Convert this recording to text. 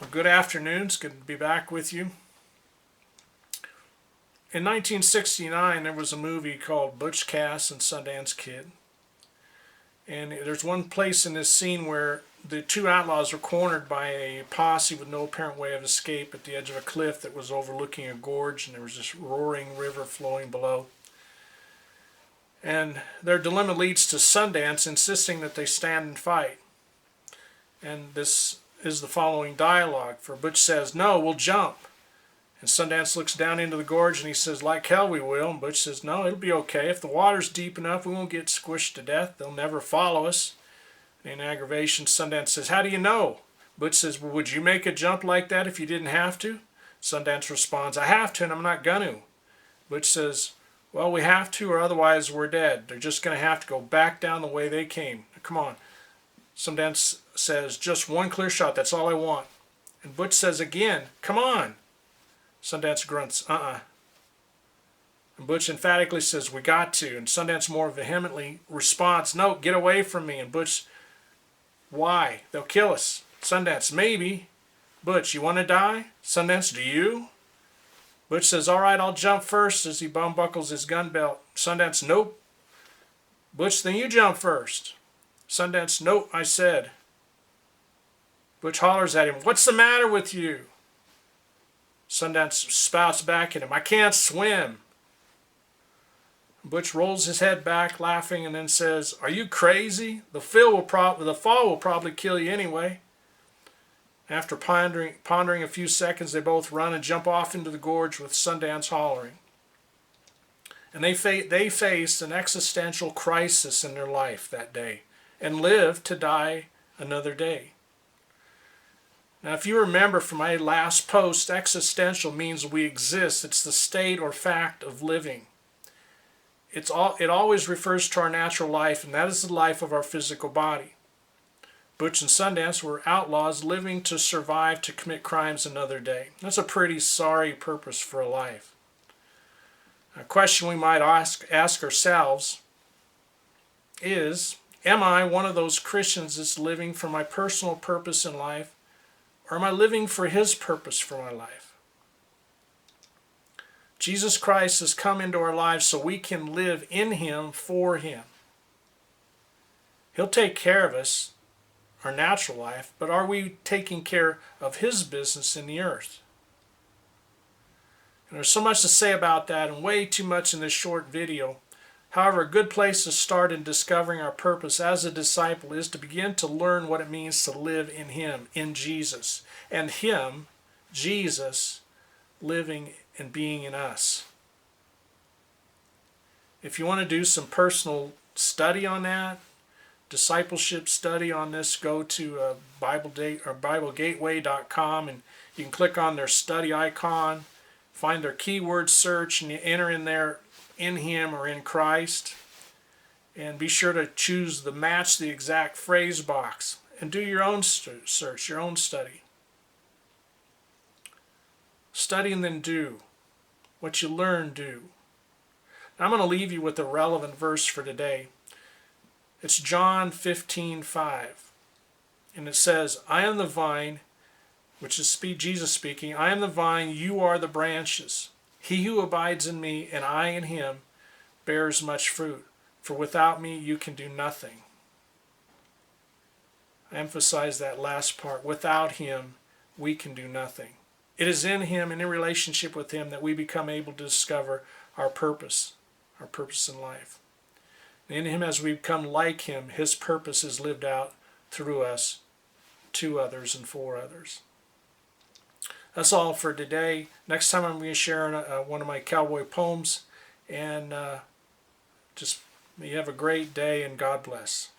Well, good afternoon. It's good to be back with you. In 1969, there was a movie called Butch Cass and Sundance Kid. And there's one place in this scene where the two outlaws were cornered by a posse with no apparent way of escape at the edge of a cliff that was overlooking a gorge, and there was this roaring river flowing below. And their dilemma leads to Sundance insisting that they stand and fight. And this is the following dialogue. For Butch says, "No, we'll jump." And Sundance looks down into the gorge and he says, "Like hell we will." And Butch says, "No, it'll be okay. If the water's deep enough, we won't get squished to death. They'll never follow us." In aggravation, Sundance says, "How do you know?" Butch says, "Well, would you make a jump like that if you didn't have to?" Sundance responds, "I have to and I'm not gonna." Butch says, "Well, we have to or otherwise we're dead. They're just going to have to go back down the way they came. Come on." Sundance says, "Just one clear shot, that's all I want." And Butch says again, "Come on." Sundance grunts, "Uh-uh." And Butch emphatically says, "We got to." And Sundance more vehemently responds, "No, get away from me." And Butch, "Why? They'll kill us." Sundance, "Maybe." Butch, "You want to die?" Sundance, "Do you?" Butch says, "All right, I'll jump first," as he unbuckles his gun belt. Sundance, "Nope." Butch, "Then you jump first." Sundance, "Nope, I said." Butch hollers at him, "What's the matter with you?" Sundance spouts back at him, "I can't swim." Butch rolls his head back, laughing, and then says, "Are you crazy? The fall will probably kill you anyway." After pondering a few seconds, they both run and jump off into the gorge with Sundance hollering. And they faced an existential crisis in their life that day and lived to die another day. Now, if you remember from my last post, existential means we exist. It's the state or fact of living. It always refers to our natural life, and that is the life of our physical body. Butch and Sundance were outlaws living to survive to commit crimes another day. That's a pretty sorry purpose for a life. A question we might ask ourselves is, am I one of those Christians that's living for my personal purpose in life, or am I living for His purpose for my life? Jesus Christ has come into our lives so we can live in Him for Him. He'll take care of us, our natural life, but are we taking care of His business in the earth? And there's so much to say about that and way too much in this short video. However, a good place to start in discovering our purpose as a disciple is to begin to learn what it means to live in Him, in Jesus, and Him, Jesus, living and being in us. If you want to do some personal study on that, discipleship study on this, go to BibleGateway.com and you can click on their study icon, find their keyword search, and you enter in there in Him or in Christ, and be sure to choose the match the exact phrase box and do your own search, your own study. Study and then do. What you learn, do. Now I'm going to leave you with a relevant verse for today. It's John 15:5, and it says, "I am the vine," which is Jesus speaking, "I am the vine, you are the branches. He who abides in me and I in him bears much fruit, for without me you can do nothing." I emphasize that last part. Without Him, we can do nothing. It is in Him and in relationship with Him that we become able to discover our purpose in life. And in Him, as we become like Him, His purpose is lived out through us, to others and for others. That's all for today. Next time I'm going to share one of my cowboy poems. And just you have a great day and God bless.